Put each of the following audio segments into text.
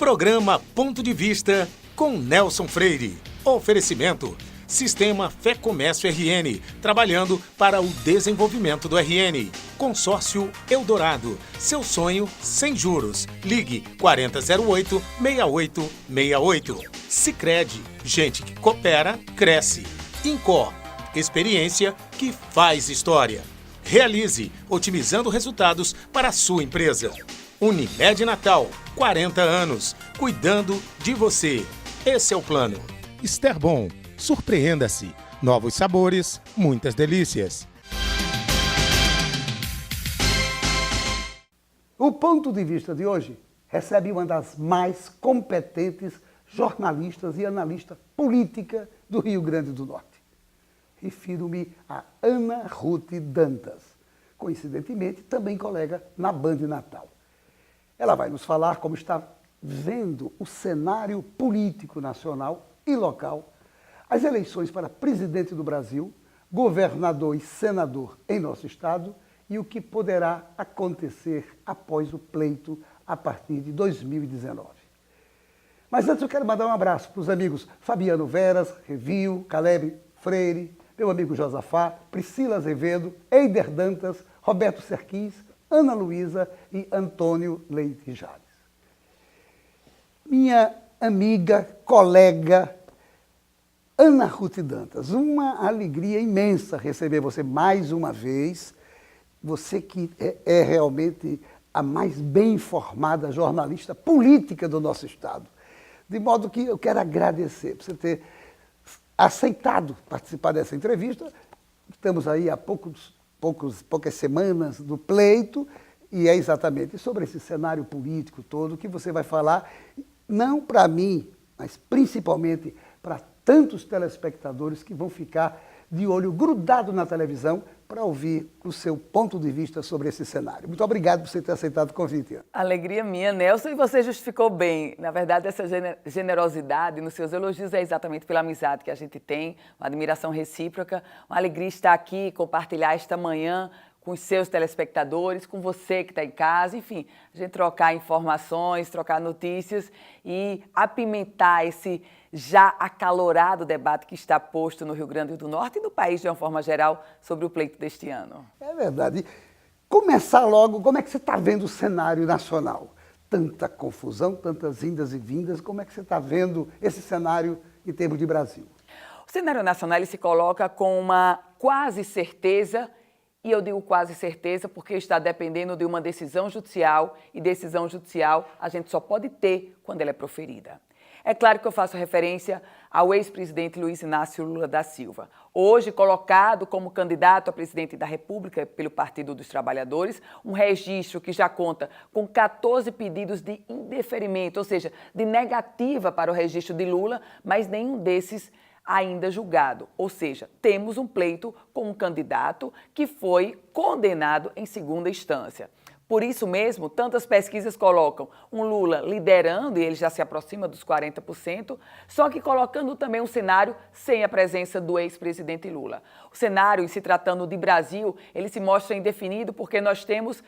Programa Ponto de Vista com Nelson Freire. Oferecimento: Sistema Fé Comércio RN, trabalhando para o desenvolvimento do RN. Consórcio Eldorado, seu sonho sem juros. Ligue 4008-6868. Sicredi, gente que coopera, cresce. Incor, experiência que faz história. Realize, otimizando resultados para a sua empresa. Unimed Natal, 40 anos, cuidando de você. Esse é o plano. Esterbom, surpreenda-se. Novos sabores, muitas delícias. O Ponto de Vista de hoje recebe uma das mais competentes jornalistas e analista política do Rio Grande do Norte. Refiro-me a Ana Ruth Dantas, coincidentemente também colega na Band Natal. Ela vai nos falar como está vendo o cenário político nacional e local, as eleições para presidente do Brasil, governador e senador em nosso estado e o que poderá acontecer após o pleito a partir de 2019. Mas antes eu quero mandar um abraço para os amigos Fabiano Veras, Revio, Caleb Freire, meu amigo Josafá, Priscila Azevedo, Eider Dantas, Roberto Serquins, Ana Luísa e Antônio Leite Jales. Minha amiga, colega, Ana Ruth Dantas, uma alegria imensa receber você mais uma vez, você que é realmente a mais bem informada jornalista política do nosso estado. De modo que eu quero agradecer por você ter aceitado participar dessa entrevista. Estamos aí há poucas semanas do pleito, e é exatamente sobre esse cenário político todo que você vai falar, não para mim, mas principalmente para tantos telespectadores que vão ficar de olho grudado na televisão para ouvir o seu ponto de vista sobre esse cenário. Muito obrigado por você ter aceitado o convite. Alegria minha, Nelson, e você justificou bem. Na verdade, essa generosidade nos seus elogios é exatamente pela amizade que a gente tem, uma admiração recíproca, uma alegria estar aqui, compartilhar esta manhã com os seus telespectadores, com você que está em casa, enfim, a gente trocar informações, trocar notícias e apimentar esse já acalorado debate que está posto no Rio Grande do Norte e no país de uma forma geral sobre o pleito deste ano. É verdade. Começar logo, como é que você está vendo o cenário nacional? Tanta confusão, tantas indas e vindas, como é que você está vendo esse cenário em termos de Brasil? O cenário nacional ele se coloca com uma quase certeza. E eu digo quase certeza porque está dependendo de uma decisão judicial, e decisão judicial a gente só pode ter quando ela é proferida. É claro que eu faço referência ao ex-presidente Luiz Inácio Lula da Silva, hoje colocado como candidato a presidente da República pelo Partido dos Trabalhadores, um registro que já conta com 14 pedidos de indeferimento, ou seja, de negativa para o registro de Lula, mas nenhum desses ainda julgado, ou seja, temos um pleito com um candidato que foi condenado em segunda instância. Por isso mesmo, tantas pesquisas colocam um Lula liderando, e ele já se aproxima dos 40%, só que colocando também um cenário sem a presença do ex-presidente Lula. O cenário, em se tratando de Brasil, ele se mostra indefinido porque nós temos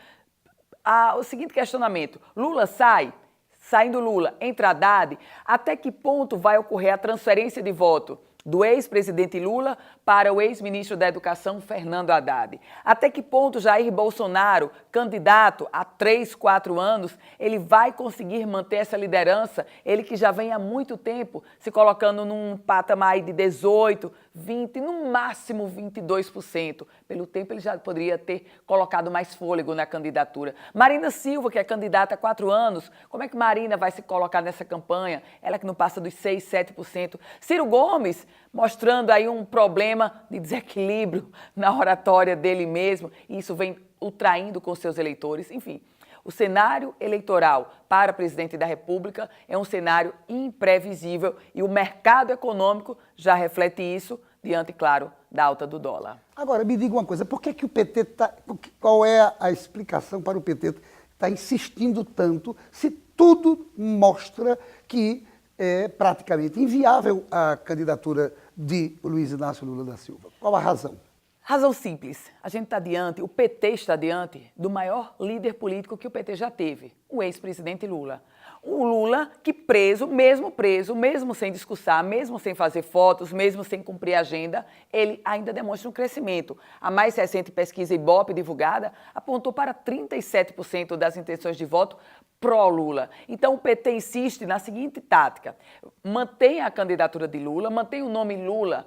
o seguinte questionamento: Lula sai? Saindo Lula, entra Haddad, até que ponto vai ocorrer a transferência de voto do ex-presidente Lula para o ex-ministro da Educação, Fernando Haddad? Até que ponto Jair Bolsonaro, candidato há 3, 4 anos, ele vai conseguir manter essa liderança? Ele que já vem há muito tempo se colocando num patamar de 18%, 20%, no máximo 22%. Pelo tempo ele já poderia ter colocado mais fôlego na candidatura. Marina Silva, que é candidata há 4 anos, como é que Marina vai se colocar nessa campanha? Ela que não passa dos 6%, 7%. Ciro Gomes, mostrando aí um problema de desequilíbrio na oratória dele mesmo, e isso vem o traindo com seus eleitores. Enfim, o cenário eleitoral para presidente da República é um cenário imprevisível e o mercado econômico já reflete isso diante, claro, da alta do dólar. Agora, me diga uma coisa, por que o PT está... Qual é a explicação para o PT estar insistindo tanto se tudo mostra que é praticamente inviável a candidatura de Luiz Inácio Lula da Silva? Qual a razão? Razão simples. A gente está diante, o PT está diante do maior líder político que o PT já teve, o ex-presidente Lula. O Lula que preso, mesmo sem discursar, mesmo sem fazer fotos, mesmo sem cumprir a agenda, ele ainda demonstra um crescimento. A mais recente pesquisa Ibope divulgada apontou para 37% das intenções de voto pró-Lula. Então o PT insiste na seguinte tática: mantém a candidatura de Lula, mantém o nome Lula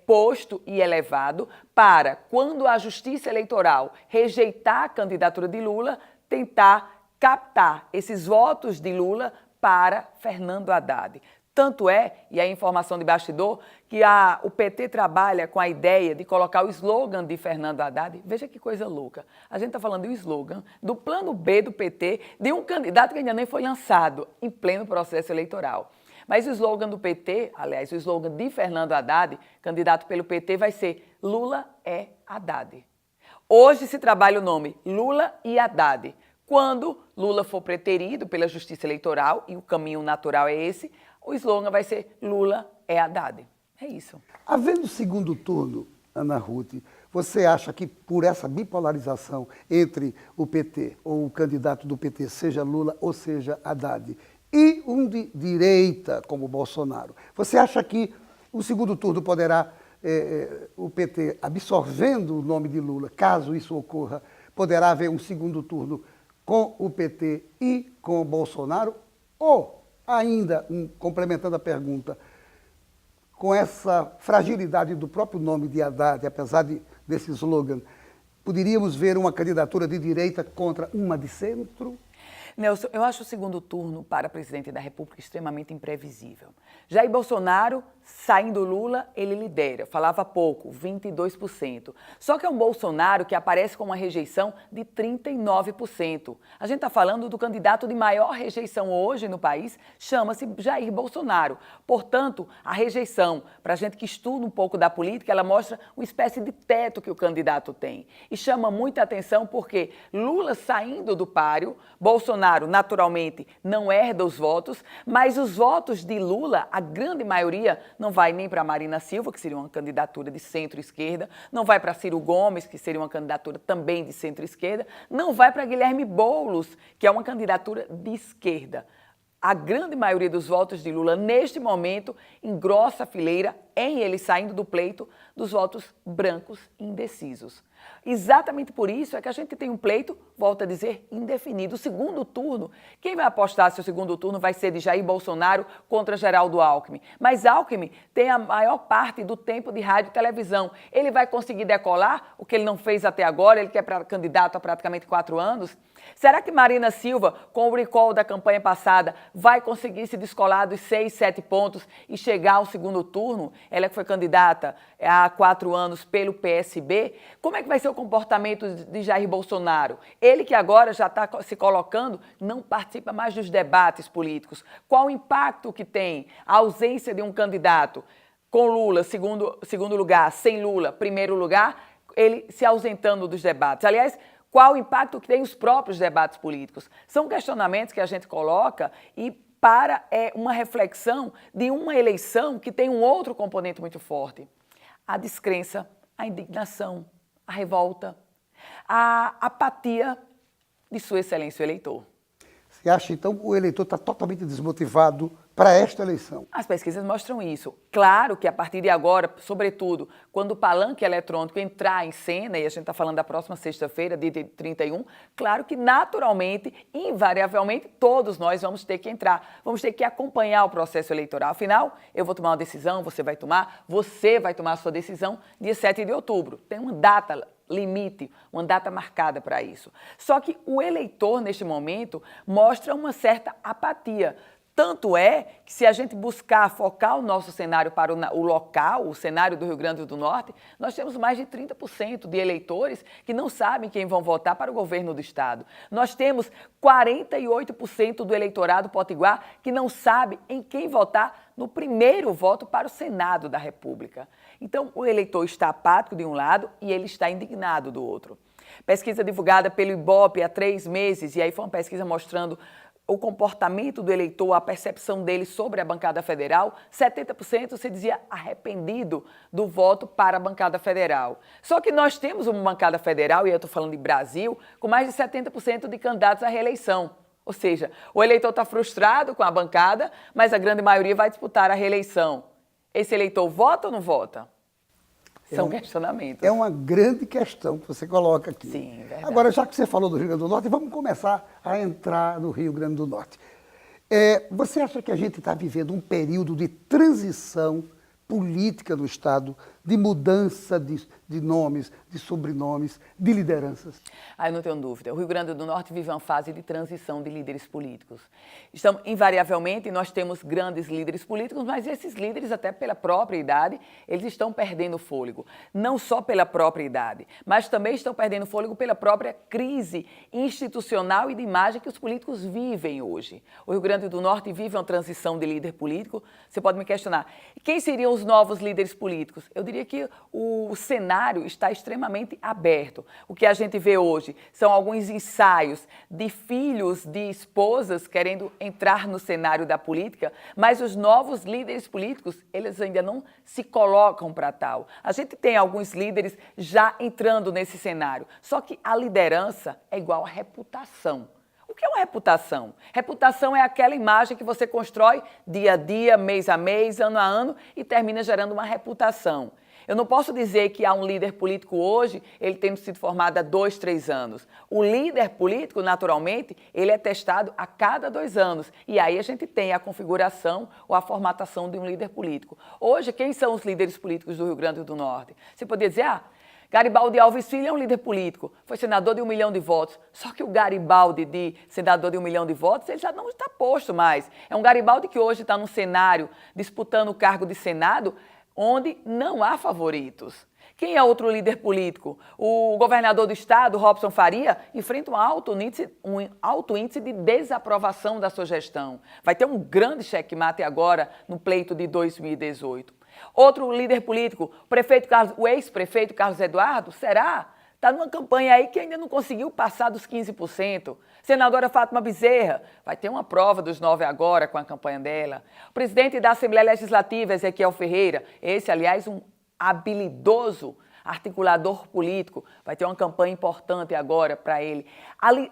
posto e elevado para, quando a Justiça Eleitoral rejeitar a candidatura de Lula, tentar captar esses votos de Lula para Fernando Haddad. Tanto é, e a informação de bastidor, que o PT trabalha com a ideia de colocar o slogan de Fernando Haddad. Veja que coisa louca. A gente está falando do slogan, do plano B do PT, de um candidato que ainda nem foi lançado em pleno processo eleitoral. Mas o slogan do PT, aliás, o slogan de Fernando Haddad, candidato pelo PT, vai ser Lula é Haddad. Hoje se trabalha o nome Lula e Haddad. Quando Lula for preterido pela Justiça Eleitoral, e o caminho natural é esse, o slogan vai ser Lula é Haddad. É isso. Havendo segundo turno, Ana Ruth, você acha que por essa bipolarização entre o PT, ou o candidato do PT, seja Lula ou seja Haddad, e um de direita como Bolsonaro, você acha que o segundo turno poderá, o PT absorvendo o nome de Lula, caso isso ocorra, poderá haver um segundo turno com o PT e com o Bolsonaro? Ou, ainda, complementando a pergunta, com essa fragilidade do próprio nome de Haddad, apesar desse slogan, poderíamos ver uma candidatura de direita contra uma de centro? Nelson, eu acho o segundo turno para presidente da República extremamente imprevisível. Jair Bolsonaro, saindo Lula, ele lidera. Falava pouco, 22%. Só que é um Bolsonaro que aparece com uma rejeição de 39%. A gente está falando do candidato de maior rejeição hoje no país, chama-se Jair Bolsonaro. Portanto, a rejeição, para a gente que estuda um pouco da política, ela mostra uma espécie de teto que o candidato tem. E chama muita atenção porque Lula saindo do páreo, Bolsonaro naturalmente não herda os votos, mas os votos de Lula, a grande maioria, não vai nem para Marina Silva, que seria uma candidatura de centro-esquerda, não vai para Ciro Gomes, que seria uma candidatura também de centro-esquerda, não vai para Guilherme Boulos, que é uma candidatura de esquerda. A grande maioria dos votos de Lula, neste momento, engrossa a fileira, em ele saindo do pleito, dos votos brancos indecisos. Exatamente por isso é que a gente tem um pleito, volto a dizer, indefinido. O segundo turno, quem vai apostar se o segundo turno vai ser de Jair Bolsonaro contra Geraldo Alckmin? Mas Alckmin tem a maior parte do tempo de rádio e televisão. Ele vai conseguir decolar o que ele não fez até agora, ele que é candidato há praticamente 4 anos? Será que Marina Silva, com o recall da campanha passada, vai conseguir se descolar dos 6, 7 pontos e chegar ao segundo turno? Ela que foi candidata há 4 anos pelo PSB. Como é que vai ser o comportamento de Jair Bolsonaro? Ele que agora já está se colocando, não participa mais dos debates políticos. Qual o impacto que tem a ausência de um candidato com Lula, segundo lugar, sem Lula, primeiro lugar, ele se ausentando dos debates? Aliás, qual o impacto que tem os próprios debates políticos? São questionamentos que a gente coloca e para uma reflexão de uma eleição que tem um outro componente muito forte. A descrença, a indignação, a revolta, a apatia de Sua Excelência o eleitor. Você acha, então, que o eleitor está totalmente desmotivado para esta eleição? As pesquisas mostram isso. Claro que a partir de agora, sobretudo, quando o palanque eletrônico entrar em cena, e a gente está falando da próxima sexta-feira, dia 31, claro que naturalmente, invariavelmente, todos nós vamos ter que entrar, vamos ter que acompanhar o processo eleitoral. Afinal, eu vou tomar uma decisão, você vai tomar a sua decisão dia 7 de outubro. Tem uma data limite, uma data marcada para isso. Só que o eleitor, neste momento, mostra uma certa apatia. Tanto é que se a gente buscar focar o nosso cenário para o local, o cenário do Rio Grande do Norte, nós temos mais de 30% de eleitores que não sabem quem vão votar para o governo do Estado. Nós temos 48% do eleitorado potiguar que não sabe em quem votar no primeiro voto para o Senado da República. Então, o eleitor está apático de um lado e ele está indignado do outro. Pesquisa divulgada pelo Ibope há 3 meses, e aí foi uma pesquisa mostrando o comportamento do eleitor, a percepção dele sobre a bancada federal, 70% se dizia arrependido do voto para a bancada federal. Só que nós temos uma bancada federal, e eu estou falando de Brasil, com mais de 70% de candidatos à reeleição. Ou seja, o eleitor está frustrado com a bancada, mas a grande maioria vai disputar a reeleição. Esse eleitor vota ou não vota? São questionamentos. É uma grande questão que você coloca aqui. Sim, é verdade. Agora, já que você falou do Rio Grande do Norte, vamos começar a entrar no Rio Grande do Norte. Você acha que a gente está vivendo um período de transição política no Estado, de mudança de nomes, de sobrenomes, de lideranças? Eu não tenho dúvida. O Rio Grande do Norte vive uma fase de transição de líderes políticos. Invariavelmente, nós temos grandes líderes políticos, mas esses líderes, até pela própria idade, eles estão perdendo fôlego. Não só pela própria idade, mas também estão perdendo fôlego pela própria crise institucional e de imagem que os políticos vivem hoje. O Rio Grande do Norte vive uma transição de líder político. Você pode me questionar, quem seriam os novos líderes políticos? Eu diria que o cenário está extremamente aberto. O que a gente vê hoje são alguns ensaios de filhos de esposas querendo entrar no cenário da política, mas os novos líderes políticos, eles ainda não se colocam para tal. A gente tem alguns líderes já entrando nesse cenário, só que a liderança é igual a reputação. O que é uma reputação? Reputação é aquela imagem que você constrói dia a dia, mês a mês, ano a ano e termina gerando uma reputação. Eu não posso dizer que há um líder político hoje, ele tendo sido formado há 2, 3 anos. O líder político, naturalmente, ele é testado a cada 2 anos. E aí a gente tem a configuração ou a formatação de um líder político. Hoje, quem são os líderes políticos do Rio Grande do Norte? Você poderia dizer, Garibaldi Alves Filho é um líder político, foi senador de 1 milhão de votos. Só que o Garibaldi de senador de 1 milhão de votos, ele já não está posto mais. É um Garibaldi que hoje está no cenário, disputando o cargo de Senado, onde não há favoritos. Quem é outro líder político? O governador do estado, Robson Faria, enfrenta um alto índice de desaprovação da sua gestão. Vai ter um grande checkmate agora no pleito de 2018. Outro líder político, o ex-prefeito Carlos Eduardo, está numa campanha aí que ainda não conseguiu passar dos 15%. Senadora Fátima Bezerra, vai ter uma prova dos 9 agora com a campanha dela. O presidente da Assembleia Legislativa, Ezequiel Ferreira, esse, aliás, um habilidoso articulador político, vai ter uma campanha importante agora para ele.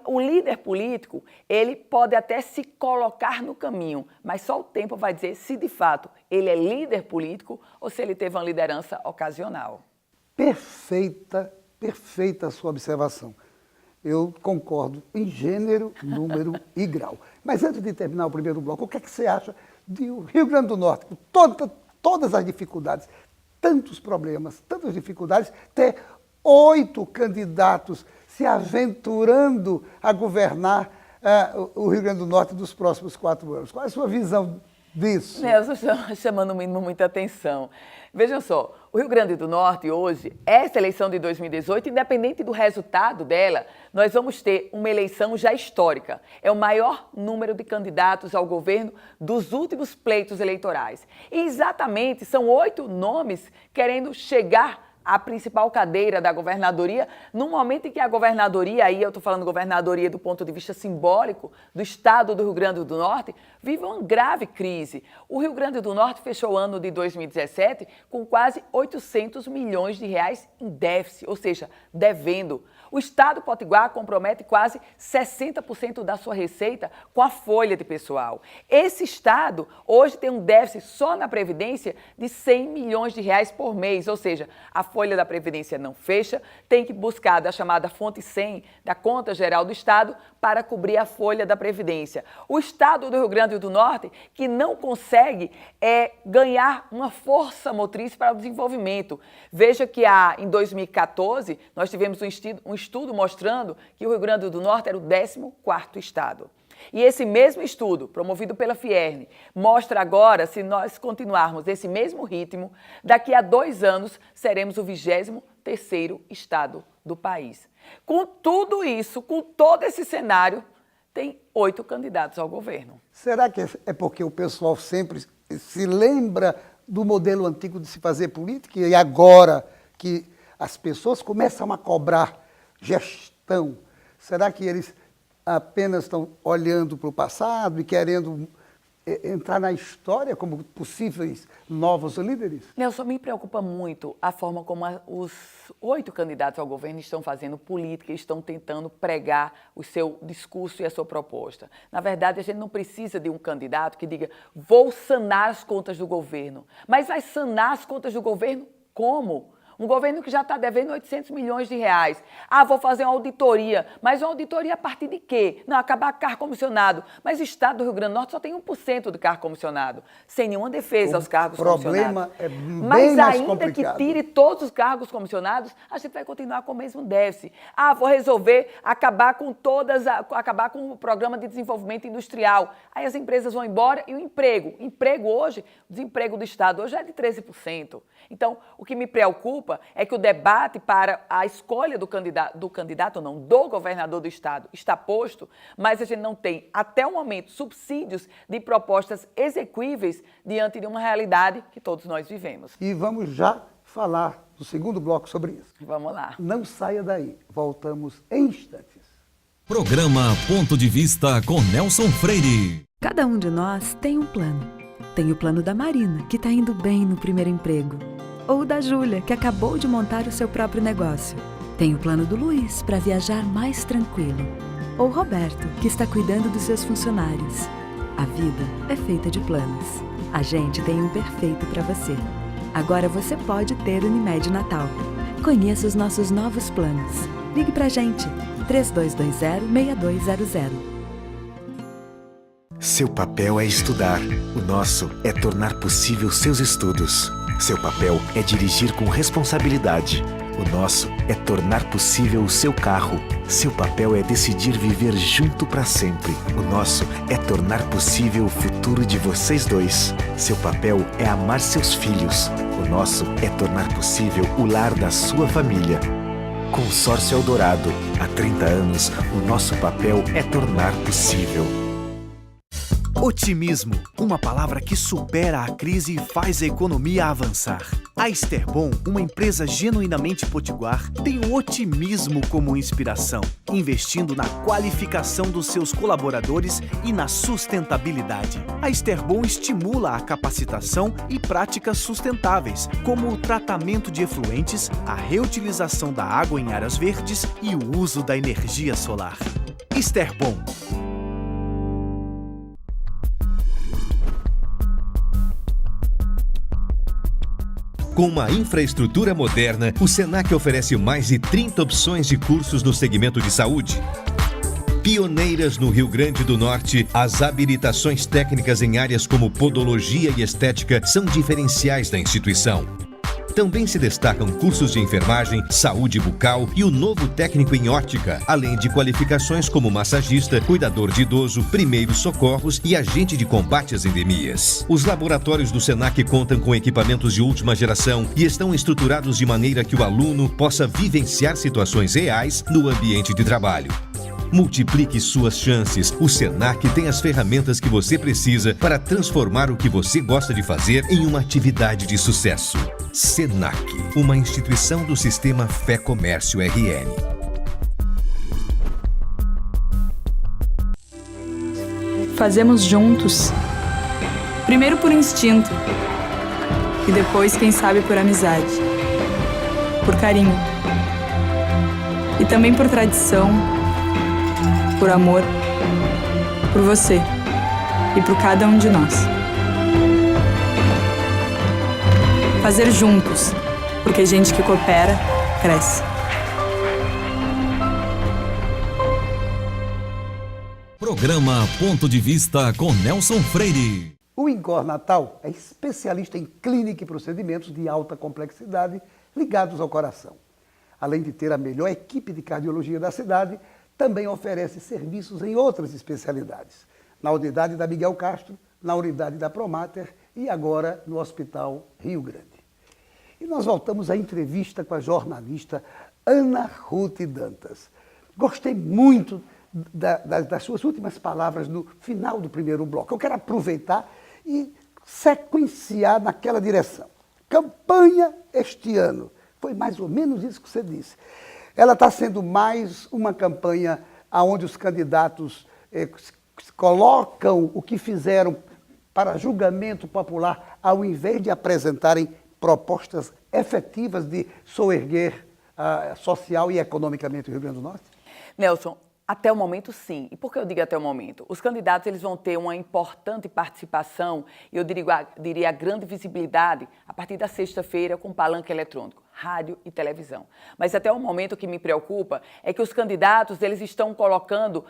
O líder político, ele pode até se colocar no caminho, mas só o tempo vai dizer se de fato ele é líder político ou se ele teve uma liderança ocasional. Perfeita a sua observação. Eu concordo em gênero, número e grau. Mas antes de terminar o primeiro bloco, o que é que você acha do Rio Grande do Norte, com todas as dificuldades, tantos problemas, tantas dificuldades, ter 8 candidatos se aventurando a governar o Rio Grande do Norte dos próximos 4 anos? Qual é a sua visão disso? Nelson está chamando muita atenção. Vejam só, o Rio Grande do Norte hoje, essa eleição de 2018, independente do resultado dela, nós vamos ter uma eleição já histórica. É o maior número de candidatos ao governo dos últimos pleitos eleitorais. E exatamente são 8 nomes querendo chegar à principal cadeira da governadoria, no momento em que a governadoria, aí eu estou falando governadoria do ponto de vista simbólico, do estado do Rio Grande do Norte, vive uma grave crise. O Rio Grande do Norte fechou o ano de 2017 com quase 800 milhões de reais em déficit, ou seja, devendo. O estado potiguar compromete quase 60% da sua receita com a folha de pessoal. Esse estado hoje tem um déficit só na Previdência de 100 milhões de reais por mês, ou seja, a folha da Previdência não fecha, tem que buscar da chamada fonte 100 da Conta Geral do Estado para cobrir a folha da Previdência. O estado do Rio Grande do Norte que não consegue ganhar uma força motriz para o desenvolvimento. Veja que em 2014 nós tivemos um estudo mostrando que o Rio Grande do Norte era o 14º estado. E esse mesmo estudo, promovido pela Fierne, mostra agora, se nós continuarmos esse mesmo ritmo, daqui a 2 anos seremos o 23º estado do país. Com tudo isso, com todo esse cenário, tem 8 candidatos ao governo. Será que é porque o pessoal sempre se lembra do modelo antigo de se fazer política e agora que as pessoas começam a cobrar gestão, será que eles apenas estão olhando para o passado e querendo entrar na história como possíveis novos líderes? Nelson, me preocupa muito a forma como os 8 candidatos ao governo estão fazendo política e estão tentando pregar o seu discurso e a sua proposta. Na verdade, a gente não precisa de um candidato que diga vou sanar as contas do governo. Mas vai sanar as contas do governo como? Um governo que já está devendo 800 milhões de reais. Ah, vou fazer uma auditoria. Mas uma auditoria a partir de quê? Não, acabar com carro comissionado. Mas o Estado do Rio Grande do Norte só tem 1% de carro comissionado. Sem nenhuma defesa aos cargos comissionados. O problema é bem mas mais ainda complicado. que tire todos os cargos comissionados, a gente vai continuar com o mesmo déficit. Ah, vou resolver acabar com o programa de desenvolvimento industrial. Aí as empresas vão embora e o emprego. Emprego hoje, o desemprego do Estado hoje é de 13%. Então, o que me preocupa é que o debate para a escolha do governador do Estado está posto, mas a gente não tem, até o momento, subsídios de propostas exequíveis diante de uma realidade que todos nós vivemos. E vamos já falar no segundo bloco sobre isso. Vamos lá. Não saia daí, voltamos em instantes. Programa Ponto de Vista com Nelson Freire. Cada um de nós tem um plano. Tem o plano da Marina, que está indo bem no primeiro emprego. Ou da Júlia, que acabou de montar o seu próprio negócio. Tem o plano do Luiz, para viajar mais tranquilo. Ou o Roberto, que está cuidando dos seus funcionários. A vida é feita de planos. A gente tem um perfeito para você. Agora você pode ter Unimed Natal. Conheça os nossos novos planos. Ligue pra gente, 3220-6200. Seu papel é estudar. O nosso é tornar possível seus estudos. Seu papel é dirigir com responsabilidade. O nosso é tornar possível o seu carro. Seu papel é decidir viver junto para sempre. O nosso é tornar possível o futuro de vocês dois. Seu papel é amar seus filhos. O nosso é tornar possível o lar da sua família. Consórcio Eldorado. Há 30 anos, o nosso papel é tornar possível. Otimismo, uma palavra que supera a crise e faz a economia avançar. A Esterbom, uma empresa genuinamente potiguar, tem o otimismo como inspiração, investindo na qualificação dos seus colaboradores e na sustentabilidade. A Esterbom estimula a capacitação e práticas sustentáveis, como o tratamento de efluentes, a reutilização da água em áreas verdes e o uso da energia solar. Esterbom. Com uma infraestrutura moderna, o Senac oferece mais de 30 opções de cursos no segmento de saúde. Pioneiras no Rio Grande do Norte, as habilitações técnicas em áreas como podologia e estética são diferenciais da instituição. Também se destacam cursos de enfermagem, saúde bucal e o novo técnico em ótica, além de qualificações como massagista, cuidador de idoso, primeiros socorros e agente de combate às endemias. Os laboratórios do Senac contam com equipamentos de última geração e estão estruturados de maneira que o aluno possa vivenciar situações reais no ambiente de trabalho. Multiplique suas chances. O Senac tem as ferramentas que você precisa para transformar o que você gosta de fazer em uma atividade de sucesso. Senac, uma instituição do Sistema Fé Comércio RN. Fazemos juntos, primeiro por instinto e depois, quem sabe, por amizade, por carinho e também por tradição, por amor, por você e por cada um de nós. Fazer juntos, porque gente que coopera, cresce. Programa Ponto de Vista com Nelson Freire. O INCOR Natal é especialista em clínica e procedimentos de alta complexidade ligados ao coração. Além de ter a melhor equipe de cardiologia da cidade, também oferece serviços em outras especialidades, na unidade da Miguel Castro, na unidade da Promater e agora no Hospital Rio Grande. E nós voltamos à entrevista com a jornalista Ana Ruth Dantas. Gostei muito das suas últimas palavras no final do primeiro bloco. Eu quero aproveitar e sequenciar naquela direção. Campanha este ano. Foi mais ou menos isso que você disse. Ela está sendo mais uma campanha onde os candidatos colocam o que fizeram para julgamento popular, ao invés de apresentarem propostas efetivas de soerguer social e economicamente o Rio Grande do Norte? Nelson, até o momento, sim. E por que eu digo até o momento? Os candidatos eles vão ter uma importante participação, e eu diria grande visibilidade, a partir da sexta-feira com palanque eletrônico, rádio e televisão. Mas até o momento o que me preocupa é que os candidatos eles estão colocando,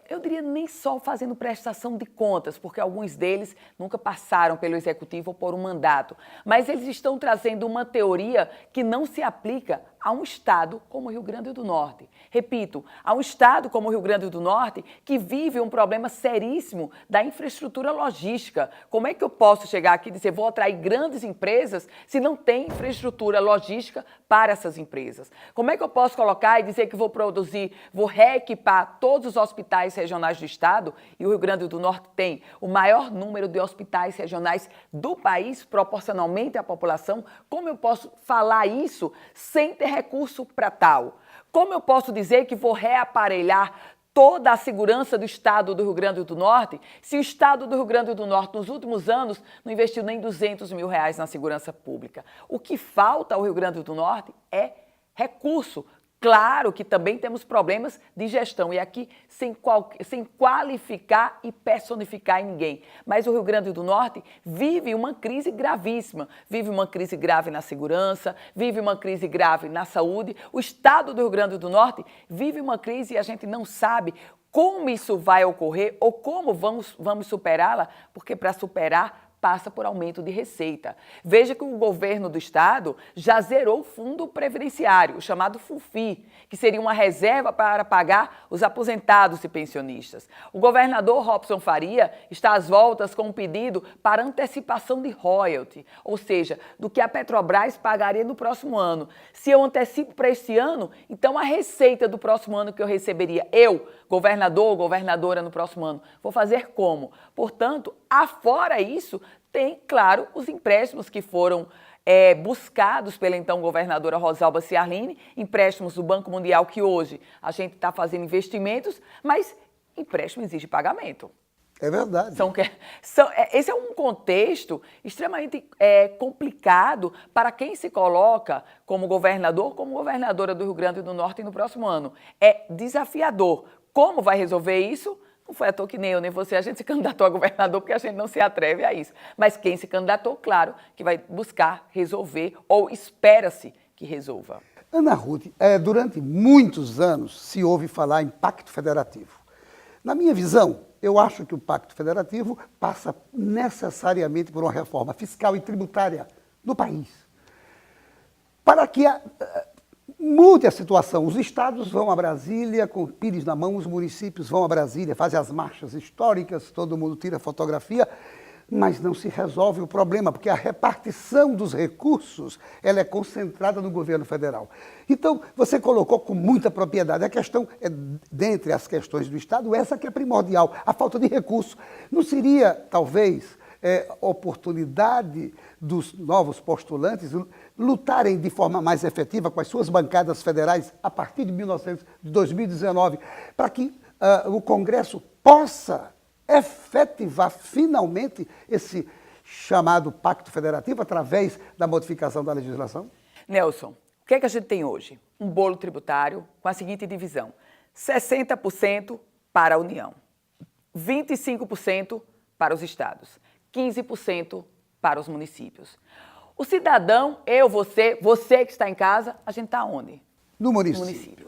eu diria nem só fazendo prestação de contas, porque alguns deles nunca passaram pelo executivo ou por um mandato, mas eles estão trazendo uma teoria que não se aplica a um estado como o Rio Grande do Norte. Repito, a um estado como o Rio Grande do Norte que vive um problema seríssimo da infraestrutura logística. Como é que eu posso chegar aqui e dizer vou atrair grandes empresas se não tem infraestrutura logística para essas empresas? Como é que eu posso colocar e dizer que vou reequipar todos os hospitais regionais do estado, e o Rio Grande do Norte tem o maior número de hospitais regionais do país, proporcionalmente à população? Como eu posso falar isso sem ter recurso para tal? Como eu posso dizer que vou reaparelhar toda a segurança do estado do Rio Grande do Norte, se o estado do Rio Grande do Norte, nos últimos anos, não investiu nem R$200 mil na segurança pública? O que falta ao Rio Grande do Norte é recurso. Claro que também temos problemas de gestão, e aqui sem qualificar e personificar em ninguém. Mas o Rio Grande do Norte vive uma crise gravíssima. Vive uma crise grave na segurança, vive uma crise grave na saúde. O estado do Rio Grande do Norte vive uma crise e a gente não sabe como isso vai ocorrer ou como vamos superá-la, porque para superar passa por aumento de receita. Veja que o governo do estado já zerou o fundo previdenciário, o chamado FUNFI, que seria uma reserva para pagar os aposentados e pensionistas. O governador Robson Faria está às voltas com um pedido para antecipação de royalty, ou seja, do que a Petrobras pagaria no próximo ano. Se eu antecipo para este ano, então a receita do próximo ano que eu receberia, governador ou governadora no próximo ano, vou fazer como? Portanto, afora isso, tem, claro, os empréstimos que foram buscados pela então governadora Rosalba Ciarline, empréstimos do Banco Mundial que hoje a gente está fazendo investimentos, mas empréstimo exige pagamento. É verdade. Esse é um contexto extremamente complicado para quem se coloca como governador, como governadora do Rio Grande do Norte no próximo ano. É desafiador. Como vai resolver isso? Não foi à toa que nem eu, nem você, a gente se candidatou a governador porque a gente não se atreve a isso. Mas quem se candidatou, claro, que vai buscar resolver ou espera-se que resolva. Ana Ruth, durante muitos anos se ouve falar em pacto federativo. Na minha visão, eu acho que o pacto federativo passa necessariamente por uma reforma fiscal e tributária no país. Para que mude a situação. Os estados vão a Brasília com o pires na mão, os municípios vão a Brasília, fazem as marchas históricas, todo mundo tira fotografia, mas não se resolve o problema, porque a repartição dos recursos ela é concentrada no governo federal. Então, você colocou com muita propriedade. A questão é, dentre as questões do estado, essa que é primordial, a falta de recurso. Não seria, talvez, oportunidade dos novos postulantes lutarem de forma mais efetiva com as suas bancadas federais a partir de 2019, para que o Congresso possa efetivar finalmente esse chamado pacto federativo através da modificação da legislação? Nelson, o que é que a gente tem hoje? Um bolo tributário com a seguinte divisão: 60% para a União, 25% para os estados, 15% para os municípios. O cidadão, você que está em casa, a gente está onde? No município.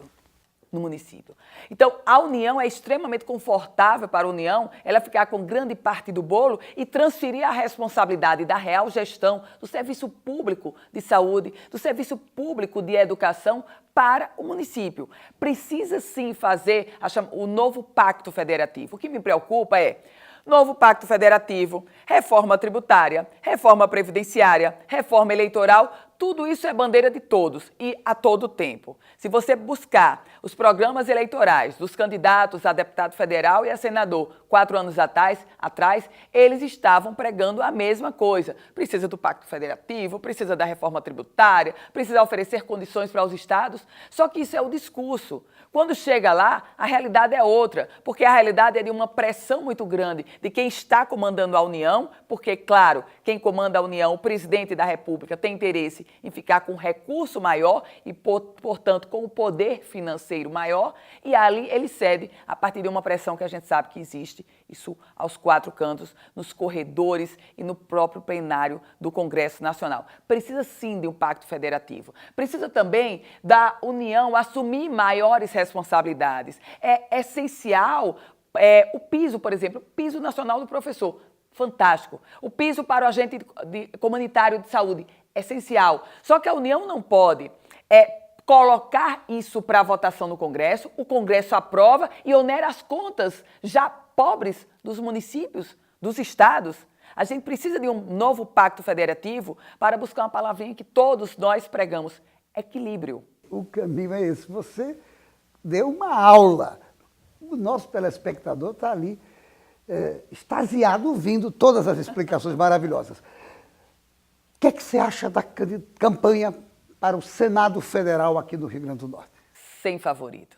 No município. Então, a União é extremamente confortável para a União ela ficar com grande parte do bolo e transferir a responsabilidade da real gestão do serviço público de saúde, do serviço público de educação para o município. Precisa sim fazer o novo pacto federativo. O que me preocupa é novo pacto federativo, reforma tributária, reforma previdenciária, reforma eleitoral, tudo isso é bandeira de todos e a todo tempo. Se você buscar os programas eleitorais dos candidatos a deputado federal e a senador 4 anos atrás, eles estavam pregando a mesma coisa. Precisa do Pacto Federativo, precisa da reforma tributária, precisa oferecer condições para os estados. Só que isso é o discurso. Quando chega lá, a realidade é outra, porque a realidade é de uma pressão muito grande de quem está comandando a União, porque, claro, quem comanda a União, o presidente da República, tem interesse em ficar com um recurso maior e, portanto, com o poder financeiro maior, e ali ele cede a partir de uma pressão que a gente sabe que existe, isso aos 4 cantos, nos corredores e no próprio plenário do Congresso Nacional. Precisa sim de um pacto federativo. Precisa também da União assumir maiores responsabilidades. É essencial o piso, por exemplo, o piso nacional do professor. Fantástico. O piso para o agente comunitário de saúde, essencial. Só que a União não pode colocar isso para votação no Congresso, o Congresso aprova e onera as contas já pobres dos municípios, dos estados. A gente precisa de um novo pacto federativo para buscar uma palavrinha que todos nós pregamos, equilíbrio. O caminho é esse. Você deu uma aula. O nosso telespectador está ali extasiado ouvindo todas as explicações maravilhosas. O que é que você acha da campanha para o Senado Federal aqui do Rio Grande do Norte? Sem favoritos.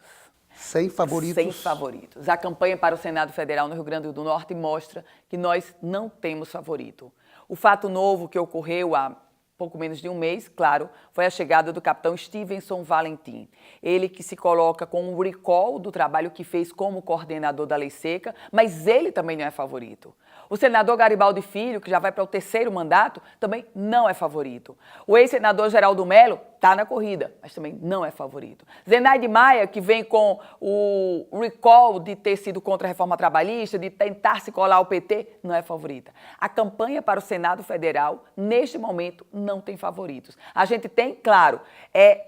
Sem favoritos? Sem favoritos. A campanha para o Senado Federal no Rio Grande do Norte mostra que nós não temos favorito. O fato novo que ocorreu há pouco menos de um mês, claro, foi a chegada do capitão Stevenson Valentim. Ele que se coloca com um recall do trabalho que fez como coordenador da Lei Seca, mas ele também não é favorito. O senador Garibaldi Filho, que já vai para o 3º mandato, também não é favorito. O ex-senador Geraldo Mello está na corrida, mas também não é favorito. Zenaide Maia, que vem com o recall de ter sido contra a reforma trabalhista, de tentar se colar ao PT, não é favorita. A campanha para o Senado Federal, neste momento, não tem favoritos. A gente tem, claro,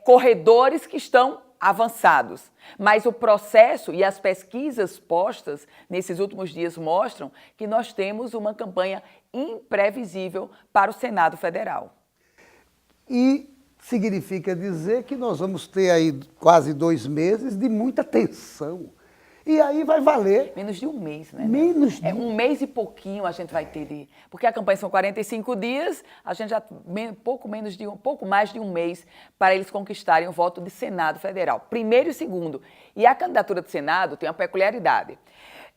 corredores que estão avançados, mas o processo e as pesquisas postas nesses últimos dias mostram que nós temos uma campanha imprevisível para o Senado Federal. E significa dizer que nós vamos ter aí quase 2 meses de muita tensão. E aí vai valer... Menos de um mês, né? Menos de... um mês e pouquinho a gente vai ter de... Porque a campanha são 45 dias, a gente já pouco mais de um mês para eles conquistarem o voto de Senado Federal. 1º e 2º. E a candidatura de Senado tem uma peculiaridade.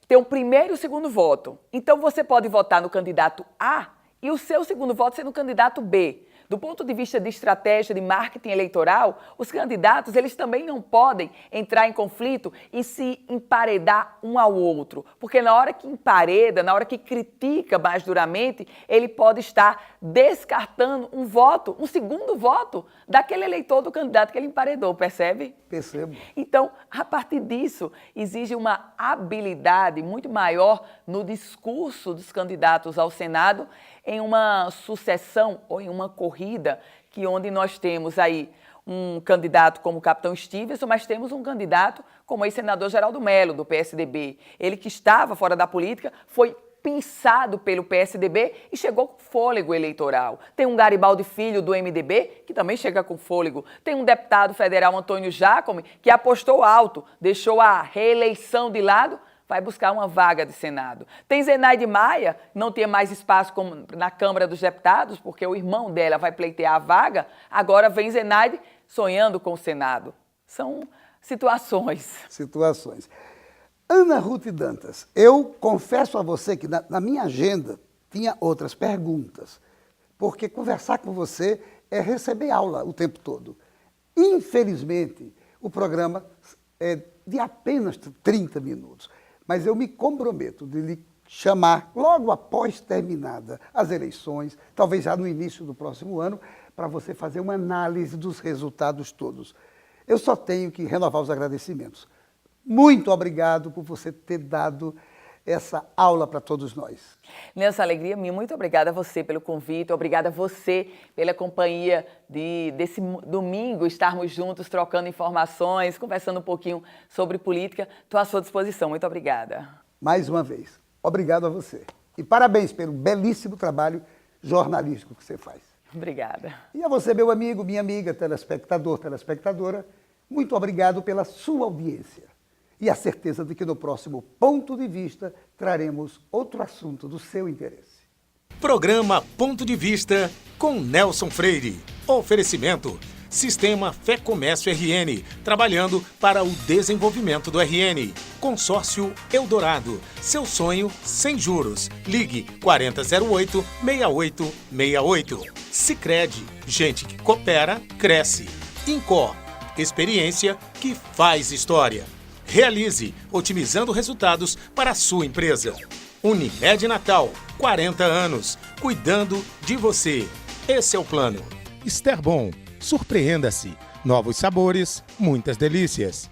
Tem o 1º e o 2º voto. Então você pode votar no candidato A e o seu 2º voto ser no candidato B. Do ponto de vista de estratégia de marketing eleitoral, os candidatos eles também não podem entrar em conflito e se emparedar um ao outro. Porque na hora que empareda, na hora que critica mais duramente, ele pode estar descartando um 2º voto daquele eleitor do candidato que ele emparedou, percebe? Percebo. Então, a partir disso, exige uma habilidade muito maior no discurso dos candidatos ao Senado em uma sucessão ou em uma corrida onde nós temos aí um candidato como o capitão Stevenson, mas temos um candidato como o ex-senador Geraldo Mello, do PSDB. Ele que estava fora da política, foi pensado pelo PSDB e chegou com fôlego eleitoral. Tem um Garibaldi Filho, do MDB, que também chega com fôlego. Tem um deputado federal, Antônio Jacome, que apostou alto, deixou a reeleição de lado, vai buscar uma vaga de Senado. Tem Zenaide Maia, não tinha mais espaço na Câmara dos Deputados, porque o irmão dela vai pleitear a vaga, agora vem Zenaide sonhando com o Senado. São situações. Situações. Ana Ruth Dantas, eu confesso a você que na minha agenda tinha outras perguntas, porque conversar com você é receber aula o tempo todo. Infelizmente, o programa é de apenas 30 minutos. Mas eu me comprometo de lhe chamar logo após terminada as eleições, talvez já no início do próximo ano, para você fazer uma análise dos resultados todos. Eu só tenho que renovar os agradecimentos. Muito obrigado por você ter dado essa aula para todos nós. Nessa alegria minha, muito obrigada a você pelo convite, obrigada a você pela companhia desse domingo, estarmos juntos trocando informações, conversando um pouquinho sobre política. Estou à sua disposição, muito obrigada. Mais uma vez, obrigado a você. E parabéns pelo belíssimo trabalho jornalístico que você faz. Obrigada. E a você, meu amigo, minha amiga, telespectador, telespectadora, muito obrigado pela sua audiência. E a certeza de que no próximo Ponto de Vista traremos outro assunto do seu interesse. Programa Ponto de Vista com Nelson Freire. Oferecimento: Sistema Fé Comércio RN, trabalhando para o desenvolvimento do RN. Consórcio Eldorado, seu sonho sem juros. Ligue 4008-6868. Sicredi, gente que coopera, cresce. Incor, experiência que faz história. Realize, otimizando resultados para a sua empresa. Unimed Natal, 40 anos, cuidando de você. Esse é o plano. Esterbom, surpreenda-se. Novos sabores, muitas delícias.